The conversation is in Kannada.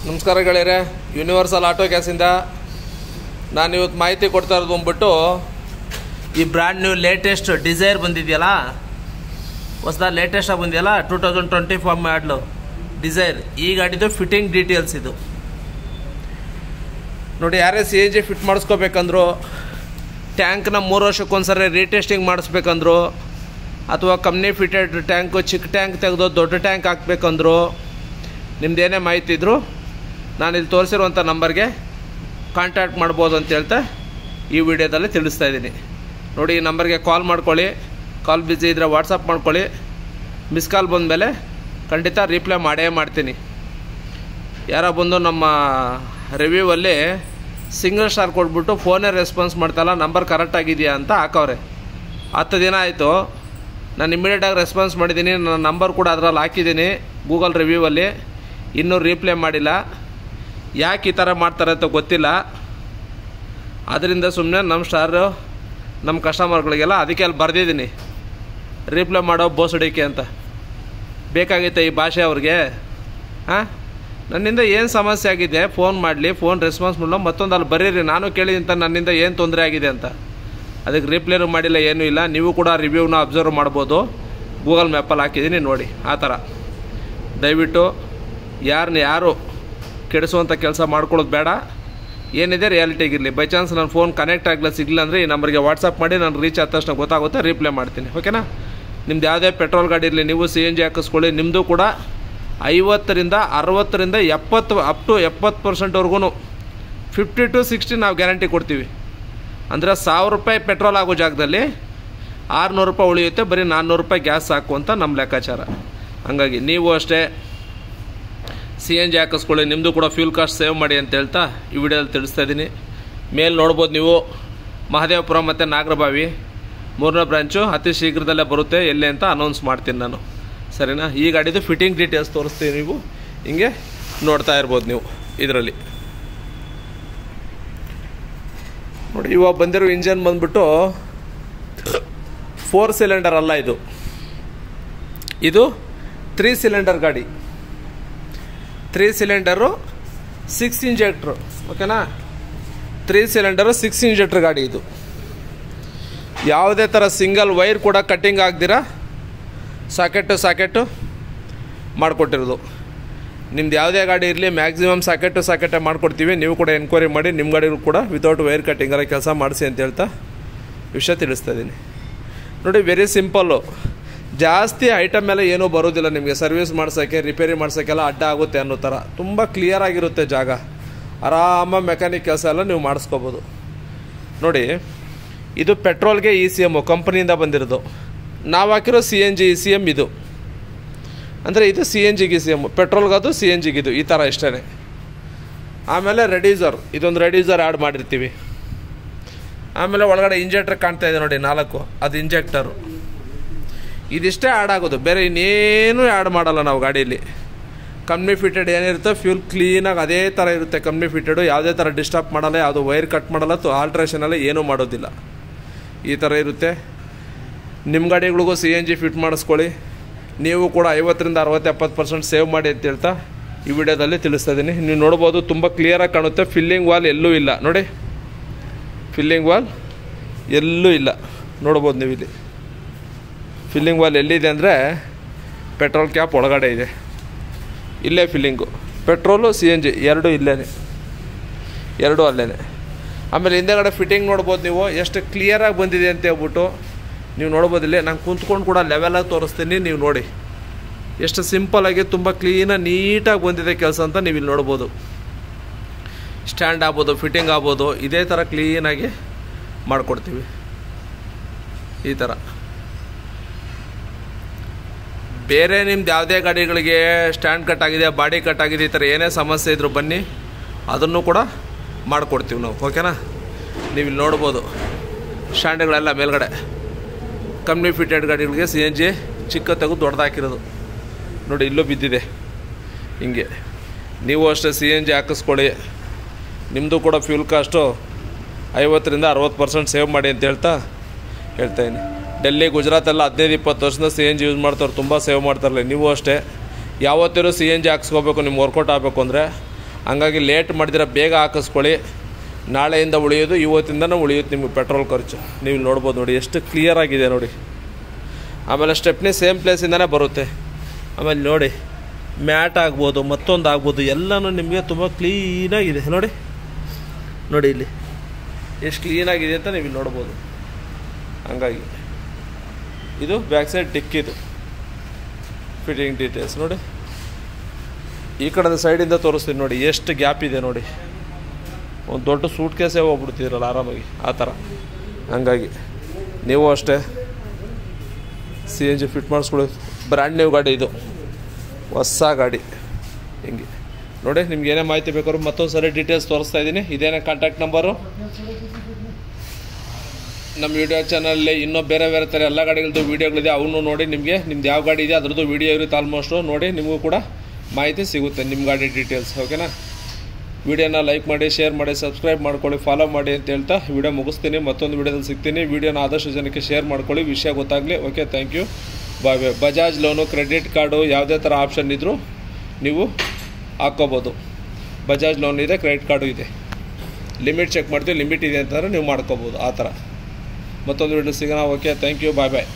ನಮಸ್ಕಾರ ಗೆಳೆಯರೆ, ಯೂನಿವರ್ಸಲ್ ಆಟೋ ಗ್ಯಾಸಿಂದ ನಾನು ಇವತ್ತು ಮಾಹಿತಿ ಕೊಡ್ತಾ ಇರೋದು ಬಂದ್ಬಿಟ್ಟು ಈ ಬ್ರ್ಯಾಂಡ್ ನ್ಯೂ ಲೇಟೆಸ್ಟ್ ಡಿಸೈರ್ ಬಂದಿದೆಯಲ್ಲ, ಹೊಸದಾಗಿ ಲೇಟೆಸ್ಟಾಗಿ ಬಂದಿದೆಯಲ್ಲ 2024 ಮಾಡಲು ಡಿಸೈರ್. ಈ ಗಾಡಿದು ಫಿಟ್ಟಿಂಗ್ ಡೀಟೇಲ್ಸ್ ಇದು ನೋಡಿ. ಯಾರೇ CNG ಫಿಟ್ ಮಾಡಿಸ್ಕೋಬೇಕಂದ್ರು, ಟ್ಯಾಂಕ್ನ 3 ವರ್ಷಕ್ಕೊಂದ್ಸರಿ ರೀಟೆಸ್ಟಿಂಗ್ ಮಾಡಿಸ್ಬೇಕಂದ್ರು, ಅಥವಾ ಕಂಪ್ನಿ ಫಿಟೆಡ್ ಟ್ಯಾಂಕು ಚಿಕ್ಕ ಟ್ಯಾಂಕ್ ತೆಗೆದು ದೊಡ್ಡ ಟ್ಯಾಂಕ್ ಹಾಕ್ಬೇಕಂದ್ರು, ನಿಮ್ದೇನೇ ಮಾಹಿತಿ ಇದ್ದರೂ ನಾನು ಇಲ್ಲಿ ತೋರಿಸಿರುವಂಥ ನಂಬರ್ಗೆ ಕಾಂಟ್ಯಾಕ್ಟ್ ಮಾಡ್ಬೋದು ಅಂತ ಹೇಳ್ತಾ ಈ ವಿಡಿಯೋದಲ್ಲಿ ತಿಳಿಸ್ತಾ ಇದ್ದೀನಿ. ನೋಡಿ, ಈ ನಂಬರ್ಗೆ ಕಾಲ್ ಮಾಡ್ಕೊಳ್ಳಿ. ಕಾಲ್ ಬಿಸಿ ಇದ್ದರೆ ವಾಟ್ಸಪ್ ಮಾಡ್ಕೊಳ್ಳಿ. ಮಿಸ್ ಕಾಲ್ ಬಂದಮೇಲೆ ಖಂಡಿತ ರಿಪ್ಲೈ ಮಾಡೇ ಮಾಡ್ತೀನಿ. ಯಾರೋ ಬಂದು ನಮ್ಮ ರಿವ್ಯೂವಲ್ಲಿ ಸಿಂಗಲ್ ಸ್ಟಾರ್ ಕೊಟ್ಬಿಟ್ಟು ಫೋನೇ ರೆಸ್ಪಾನ್ಸ್ ಮಾಡ್ತಾಯಿಲ್ಲ, ನಂಬರ್ ಕರೆಕ್ಟಾಗಿದೆಯಾ ಅಂತ ಹಾಕವ್ರೆ. 10 ದಿನ ಆಯಿತು, ನಾನು ಇಮಿಡಿಯೇಟಾಗಿ ರೆಸ್ಪಾನ್ಸ್ ಮಾಡಿದ್ದೀನಿ. ನನ್ನ ನಂಬರ್ ಕೂಡ ಅದರಲ್ಲಿ ಹಾಕಿದ್ದೀನಿ ಗೂಗಲ್ ರಿವ್ಯೂವಲ್ಲಿ, ಇನ್ನೂ ರಿಪ್ಲೈ ಮಾಡಿಲ್ಲ. ಯಾಕೆ ಈ ಥರ ಮಾಡ್ತಾರೆ ಅಂತ ಗೊತ್ತಿಲ್ಲ. ಅದರಿಂದ ಸುಮ್ಮನೆ ನಮ್ಮ ಸ್ಟಾರು ನಮ್ಮ ಕಸ್ಟಮರ್ಗಳಿಗೆಲ್ಲ ಅದಕ್ಕೆ ಅಲ್ಲಿ ಬರೆದಿದ್ದೀನಿ, ರಿಪ್ಲೈ ಮಾಡೋ ಬೋಸಡಿಕೆ ಅಂತ. ಬೇಕಾಗಿತ್ತೆ ಈ ಭಾಷೆ ಅವ್ರಿಗೆ? ನನ್ನಿಂದ ಏನು ಸಮಸ್ಯೆ ಆಗಿದೆ ಫೋನ್ ಮಾಡಲಿ, ಫೋನ್ ರೆಸ್ಪಾನ್ಸ್ ಮಾಡಲು ಮತ್ತೊಂದು ಅಲ್ಲಿ ಬರೀರಿ, ನಾನು ಕೇಳಿದಂತ ನನ್ನಿಂದ ಏನು ತೊಂದರೆ ಆಗಿದೆ ಅಂತ. ಅದಕ್ಕೆ ರಿಪ್ಲೈನು ಮಾಡಿಲ್ಲ, ಏನೂ ಇಲ್ಲ. ನೀವು ಕೂಡ ರಿವ್ಯೂನ ಅಬ್ಸರ್ವ್ ಮಾಡ್ಬೋದು, ಗೂಗಲ್ ಮ್ಯಾಪಲ್ಲಿ ಹಾಕಿದ್ದೀನಿ ನೋಡಿ. ಆ ಥರ ದಯವಿಟ್ಟು ಯಾರು ಕೆಡಿಸುವಂಥ ಕೆಲಸ ಮಾಡ್ಕೊಳ್ಳೋದು ಬೇಡ. ಏನಿದೆ ರಿಯಾಲಿಟಿಗಿರಲಿ. ಬೈ ಚಾನ್ಸ್ ನನ್ನ ಫೋನ್ ಕನೆಕ್ಟ್ ಆಗಲ್ಲ, ಸಿಗಲಿಲ್ಲ ಅಂದರೆ ಈ ನಂಬರ್ಗೆ ವಾಟ್ಸಪ್ ಮಾಡಿ, ನಾನು ರೀಚ್ ಆದ ತಕ್ಷಣ ಗೊತ್ತಾಗುತ್ತೆ, ರಿಪ್ಲೈ ಮಾಡ್ತೀನಿ. ಓಕೆನಾ? ನಿಮ್ದು ಯಾವುದೇ ಪೆಟ್ರೋಲ್ ಗಾಡಿ ಇರಲಿ, ನೀವು CNG ಹಾಕಿಸ್ಕೊಳ್ಳಿ. ನಿಮ್ಮದು ಕೂಡ 50 ರಿಂದ 60 ರಿಂದ 70 ಅಪ್ ಟು 70%ವರೆಗೂ 50 to 60 ನಾವು ಗ್ಯಾರಂಟಿ ಕೊಡ್ತೀವಿ. ಅಂದರೆ 1000 ರೂಪಾಯಿ ಪೆಟ್ರೋಲ್ ಆಗೋ ಜಾಗದಲ್ಲಿ 600 ರೂಪಾಯಿ ಉಳಿಯುತ್ತೆ, ಬರೀ 400 ರೂಪಾಯಿ ಗ್ಯಾಸ್ ಸಾಕು ಅಂತ ನಮ್ಮ ಲೆಕ್ಕಾಚಾರ. ಹಂಗಾಗಿ ನೀವು ಅಷ್ಟೇ CNG ಹಾಕಿಸ್ಕೊಳ್ಳಿ, ನಿಮ್ಮದು ಕೂಡ ಫ್ಯೂಲ್ ಕಾಸ್ಟ್ ಸೇವ್ ಮಾಡಿ ಅಂತ ಹೇಳ್ತಾ ಈ ವಿಡಿಯೋದಲ್ಲಿ ತಿಳಿಸ್ತಾ ಇದ್ದೀನಿ. ಮೇಲೆ ನೋಡ್ಬೋದು ನೀವು, ಮಹದೇವಪುರ ಮತ್ತು ನಾಗರಬಾವಿ 3ನೇ ಬ್ರಾಂಚು ಅತಿ ಶೀಘ್ರದಲ್ಲೇ ಬರುತ್ತೆ. ಎಲ್ಲಿ ಅಂತ ಅನೌನ್ಸ್ ಮಾಡ್ತೀನಿ ನಾನು, ಸರಿನಾ? ಈ ಗಾಡಿದು ಫಿಟ್ಟಿಂಗ್ ಡೀಟೇಲ್ಸ್ ತೋರಿಸ್ತೀನಿ, ನೀವು ಹಿಂಗೆ ನೋಡ್ತಾ ಇರ್ಬೋದು ನೀವು ಇದರಲ್ಲಿ ನೋಡಿ. ಇವಾಗ ಬಂದಿರೋ ಇಂಜನ್ ಬಂದ್ಬಿಟ್ಟು 4 ಸಿಲಿಂಡರ್ ಅಲ್ಲ, ಇದು 3 ಸಿಲಿಂಡರ್ ಗಾಡಿ. 3 ಸಿಲಿಂಡರು 6 ಇಂಜೆಕ್ಟ್ರು. ಓಕೆನಾ? 3 ಸಿಲಿಂಡರು 6 ಇಂಜೆಕ್ಟ್ರ್ ಗಾಡಿ ಇದು. ಯಾವುದೇ ಥರ ಸಿಂಗಲ್ ವೈರ್ ಕೂಡ ಕಟ್ಟಿಂಗ್ ಆಗದಿರಾ ಸಾಕೆಟ್ಟು ಮಾಡಿಕೊಟ್ಟಿರೋದು. ನಿಮ್ದು ಯಾವುದೇ ಗಾಡಿ ಇರಲಿ, ಮ್ಯಾಕ್ಸಿಮಮ್ ಸಾಕೆಟೇ ಮಾಡಿಕೊಡ್ತೀವಿ. ನೀವು ಕೂಡ ಎನ್ಕ್ವೈರಿ ಮಾಡಿ, ನಿಮ್ಮ ಗಾಡಿಗಳು ಕೂಡ ವಿತೌಟ್ ವೈರ್ ಕಟ್ಟಿಂಗರ ಕೆಲಸ ಮಾಡಿಸಿ ಅಂತ ಹೇಳ್ತಾ ವಿಷಯ ತಿಳಿಸ್ತಾ ಇದ್ದೀನಿ ನೋಡಿ. ವೆರಿ ಸಿಂಪಲ್ಲು, ಜಾಸ್ತಿ ಐಟಮ್ ಎಲ್ಲ ಏನೂ ಬರೋದಿಲ್ಲ ನಿಮಗೆ. ಸರ್ವಿಸ್ ಮಾಡ್ಸೋಕ್ಕೆ, ರಿಪೇರಿ ಮಾಡ್ಸೋಕ್ಕೆಲ್ಲ ಅಡ್ಡ ಆಗುತ್ತೆ ಅನ್ನೋ ಥರ ತುಂಬ ಕ್ಲಿಯರಾಗಿರುತ್ತೆ ಜಾಗ. ಆರಾಮಾಗಿ ಮೆಕ್ಯಾನಿಕ್ ಕೆಲಸ ಎಲ್ಲ ನೀವು ಮಾಡಿಸ್ಕೋಬೋದು ನೋಡಿ. ಇದು ಪೆಟ್ರೋಲ್ಗೆ ECM ಕಂಪ್ನಿಯಿಂದ ಬಂದಿರೋದು. ನಾವು ಹಾಕಿರೋ CNG ECM ಇದು. ಅಂದರೆ ಇದು CNGಗೆ ECM, ಪೆಟ್ರೋಲ್ಗದು CNGಗಿದು, ಈ ಥರ ಇಷ್ಟೇ. ಆಮೇಲೆ ರೆಡ್ಯೂಸರ್, ಇದೊಂದು ರೆಡ್ಯೂಸರ್ ಆ್ಯಡ್ ಮಾಡಿರ್ತೀವಿ. ಆಮೇಲೆ ಒಳಗಡೆ ಇಂಜೆಕ್ಟರ್ ಕಾಣ್ತಾ ಇದೆ ನೋಡಿ 4, ಅದು ಇಂಜೆಕ್ಟರು. ಇದಿಷ್ಟೇ ಆ್ಯಡ್ ಆಗೋದು, ಬೇರೆ ಇನ್ನೇನು ಆ್ಯಡ್ ಮಾಡಲ್ಲ ನಾವು ಗಾಡೀಲಿ. ಕಂಪ್ನಿ ಫಿಟೆಡ್ ಏನಿರುತ್ತೆ ಫ್ಯೂಲ್ ಕ್ಲೀನಾಗಿ ಅದೇ ಥರ ಇರುತ್ತೆ. ಕಂಪ್ನಿ ಫಿಟೆಡು ಯಾವುದೇ ಥರ ಡಿಸ್ಟರ್ಬ್ ಮಾಡಲ್ಲ, ಯಾವುದು ವೈರ್ ಕಟ್ ಮಾಡಲ್ಲ, ಆಲ್ಟ್ರೇಷನೆಲ್ಲ ಏನೂ ಮಾಡೋದಿಲ್ಲ. ಈ ಥರ ಇರುತ್ತೆ. ನಿಮ್ಮ ಗಾಡಿಗಳಿಗೂ CNG ಫಿಟ್ ಮಾಡಿಸ್ಕೊಳ್ಳಿ. ನೀವು ಕೂಡ 50 ರಿಂದ 60, 70% ಸೇವ್ ಮಾಡಿ ಅಂತ ಹೇಳ್ತಾ ಈ ವಿಡಿಯೋದಲ್ಲಿ ತಿಳಿಸ್ತಾ ಇದ್ದೀನಿ. ನೀವು ನೋಡ್ಬೋದು, ತುಂಬ ಕ್ಲಿಯರಾಗಿ ಕಾಣುತ್ತೆ. ಫಿಲ್ಲಿಂಗ್ ವಾಲ್ ಎಲ್ಲೂ ಇಲ್ಲ ನೋಡಿ, ಫಿಲ್ಲಿಂಗ್ ವಾಲ್ ಎಲ್ಲೂ ಇಲ್ಲ. ನೋಡ್ಬೋದು ನೀವು ಇಲ್ಲಿ ಫಿಲ್ಲಿಂಗ್ ವಾಲ್ ಎಲ್ಲಿದೆ ಅಂದರೆ ಪೆಟ್ರೋಲ್ ಕ್ಯಾಪ್ ಒಳಗಡೆ ಇದೆ, ಇಲ್ಲೇ ಫಿಲ್ಲಿಂಗು. ಪೆಟ್ರೋಲು CNG ಎರಡೂ ಇಲ್ಲೇ, ಎರಡೂ ಅಲ್ಲೇ. ಆಮೇಲೆ ಹಿಂದೆಗಡೆ ಫಿಟ್ಟಿಂಗ್ ನೋಡ್ಬೋದು ನೀವು, ಎಷ್ಟು ಕ್ಲಿಯರಾಗಿ ಬಂದಿದೆ ಅಂತ ಹೇಳ್ಬಿಟ್ಟು ನೀವು ನೋಡ್ಬೋದು. ಇಲ್ಲೇ ನಾನು ಕುಂತ್ಕೊಂಡು ಕೂಡ ಲೆವೆಲಾಗಿ ತೋರಿಸ್ತೀನಿ, ನೀವು ನೋಡಿ ಎಷ್ಟು ಸಿಂಪಲಾಗಿ ತುಂಬ ಕ್ಲೀನಾಗಿ ನೀಟಾಗಿ ಬಂದಿದೆ ಕೆಲಸ ಅಂತ ನೀವು ಇಲ್ಲಿ ನೋಡ್ಬೋದು. ಸ್ಟ್ಯಾಂಡ್ ಆಗ್ಬೋದು, ಫಿಟ್ಟಿಂಗ್ ಆಗ್ಬೋದು, ಇದೇ ಥರ ಕ್ಲೀನಾಗಿ ಮಾಡಿಕೊಡ್ತೀವಿ ಈ ಥರ. ಬೇರೆ ನಿಮ್ದು ಯಾವುದೇ ಗಾಡಿಗಳಿಗೆ ಸ್ಟ್ಯಾಂಡ್ ಕಟ್ ಆಗಿದೆ, ಬಾಡಿ ಕಟ್ ಆಗಿದೆ, ಈ ಥರ ಏನೇ ಸಮಸ್ಯೆ ಇದ್ರೂ ಬನ್ನಿ, ಅದನ್ನು ಕೂಡ ಮಾಡಿಕೊಡ್ತೀವಿ ನಾವು. ಓಕೆನಾ? ನೀವು ಇಲ್ಲಿ ನೋಡ್ಬೋದು ಸ್ಟ್ಯಾಂಡ್ಗಳೆಲ್ಲ ಮೇಲ್ಗಡೆ ಕಂಪ್ನಿ ಫಿಟೆಡ್ ಗಾಡಿಗಳಿಗೆ CNG ಚಿಕ್ಕ ತೆಗೆದು ದೊಡ್ಡದಾಕಿರೋದು ನೋಡಿ, ಇಲ್ಲೂ ಬಿದ್ದಿದೆ. ಹಿಂಗೆ ನೀವು ಅಷ್ಟೇ CNG ಹಾಕಿಸ್ಕೊಳ್ಳಿ. ನಿಮ್ಮದು ಕೂಡ ಫ್ಯೂಲ್ ಕಾಸ್ಟು 50 ರಿಂದ 60% ಸೇವ್ ಮಾಡಿ ಅಂತ ಹೇಳ್ತಾಯಿದ್ದೀನಿ. ಡೆಲ್ಲಿ, ಗುಜರಾತೆಲ್ಲ 15-20 ವರ್ಷದಿಂದ CNG ಯೂಸ್ ಮಾಡ್ತಾರೆ, ತುಂಬ ಸೇವ್ ಮಾಡ್ತಾರಲ್ಲ. ನೀವು ಅಷ್ಟೇ ಯಾವತ್ತಿರೋ CNG ಹಾಕ್ಸ್ಕೋಬೇಕು, ನಿಮ್ಗೆ ವರ್ಕೌಟ್ ಆಗಬೇಕು ಅಂದರೆ ಹಂಗಾಗಿ ಲೇಟ್ ಮಾಡಿದ್ರೆ ಬೇಗ ಹಾಕಿಸ್ಕೊಳ್ಳಿ. ನಾಳೆಯಿಂದ ಉಳಿಯೋದು, ಇವತ್ತಿಂದನೂ ಉಳಿಯುತ್ತೆ ನಿಮಗೆ ಪೆಟ್ರೋಲ್ ಖರ್ಚು. ನೀವು ನೋಡ್ಬೋದು ನೋಡಿ ಎಷ್ಟು ಕ್ಲಿಯರ್ ಆಗಿದೆ ನೋಡಿ. ಆಮೇಲೆ ಸ್ಟೆಪ್ನಿ ಸೇಮ್ ಪ್ಲೇಸಿಂದನೇ ಬರುತ್ತೆ. ಆಮೇಲೆ ನೋಡಿ ಮ್ಯಾಟ್ ಆಗ್ಬೋದು, ಮತ್ತೊಂದು ಆಗ್ಬೋದು, ಎಲ್ಲನೂ ನಿಮಗೆ ತುಂಬ ಕ್ಲೀನಾಗಿದೆ ನೋಡಿ. ನೋಡಿ ಇಲ್ಲಿ ಎಷ್ಟು ಕ್ಲೀನಾಗಿದೆ ಅಂತ ನೀವು ಇಲ್ಲಿ ನೋಡ್ಬೋದು. ಹಂಗಾಗಿ ಇದು ಬ್ಯಾಕ್ ಸೈಡ್ ಡಿಕ್ಕಿದು ಫಿಟ್ಟಿಂಗ್ ಡೀಟೇಲ್ಸ್ ನೋಡಿ. ಈ ಕಡೆ ಸೈಡಿಂದ ತೋರಿಸ್ತೀನಿ ನೋಡಿ ಎಷ್ಟು ಗ್ಯಾಪ್ ಇದೆ ನೋಡಿ. ಒಂದು ದೊಡ್ಡ ಸೂಟ್ ಕೇಸೇ ಹೋಗ್ಬಿಡ್ತಿದ್ರಲ್ಲ ಆರಾಮಾಗಿ ಆ ಥರ. ಹಂಗಾಗಿ ನೀವು ಅಷ್ಟೇ CNG ಫಿಟ್ ಮಾಡಿಸ್ಕೊಳ್ಳಿ. ಬ್ರ್ಯಾಂಡ್ ನ್ಯೂ ಗಾಡಿ ಇದು, ಹೊಸ ಗಾಡಿ. ಹಿಂಗೆ ನೋಡಿ, ನಿಮ್ಗೆ ಏನೇ ಮಾಹಿತಿ ಬೇಕಾದ್ರೂ ಮತ್ತೊಂದು ಸರಿ ಡೀಟೇಲ್ಸ್ ತೋರಿಸ್ತಾ ಇದ್ದೀನಿ. ಇದೇನೇ ಕಾಂಟ್ಯಾಕ್ಟ್ ನಂಬರು. ನಮ್ಮ ಯೂಟ್ಯೂಬ್ ಚಾನಲಲ್ಲಿ ಇನ್ನೂ ಬೇರೆ ಬೇರೆ ಥರ ಎಲ್ಲ ಗಾಡಿಗಳದ್ದು ವೀಡಿಯೋಗಳಿದೆ, ಅವನು ನೋಡಿ. ನಿಮ್ದು ಯಾವ ಗಾಡಿ ಇದೆ ಅದ್ರದ್ದು ವೀಡಿಯೋ ಇರುತ್ತೆ ಆಲ್ಮೋಸ್ಟು. ನೋಡಿ ನಿಮಗೂ ಕೂಡ ಮಾಹಿತಿ ಸಿಗುತ್ತೆ ನಿಮ್ಮ ಗಾಡಿ ಡೀಟೇಲ್ಸ್. ಓಕೆನಾ? ವೀಡಿಯೋನ ಲೈಕ್ ಮಾಡಿ, ಶೇರ್ ಮಾಡಿ, ಸಬ್ಸ್ಕ್ರೈಬ್ ಮಾಡ್ಕೊಳ್ಳಿ, ಫಾಲೋ ಮಾಡಿ ಅಂತ ಹೇಳ್ತಾ ವಿಡಿಯೋ ಮುಗಿಸ್ತೀನಿ. ಮತ್ತೊಂದು ವೀಡಿಯೋದಲ್ಲಿ ಸಿಗ್ತೀನಿ. ವೀಡಿಯೋನ ಆದಷ್ಟು ಜನಕ್ಕೆ ಶೇರ್ ಮಾಡ್ಕೊಳ್ಳಿ, ವಿಷಯ ಗೊತ್ತಾಗಲಿ. Okay, thank you, bye bye. Bajaj loan, credit card, ಯಾವುದೇ ಥರ ಆಪ್ಷನ್ ಇದ್ದರೂ ನೀವು ಹಾಕ್ಕೋಬೋದು. ಬಜಾಜ್ ಲೋನ್ ಇದೆ, ಕ್ರೆಡಿಟ್ ಕಾರ್ಡು ಇದೆ. ಲಿಮಿಟ್ ಚೆಕ್ ಮಾಡ್ತೀವಿ, ಲಿಮಿಟ್ ಇದೆ ಅಂತಂದರೆ ನೀವು ಮಾಡ್ಕೋಬೋದು ಆ ಥರ. ಮತ್ತೊಂದು ವಿಡಿಯೋ ಸಿಗೋಣ. Okay, thank you, bye bye.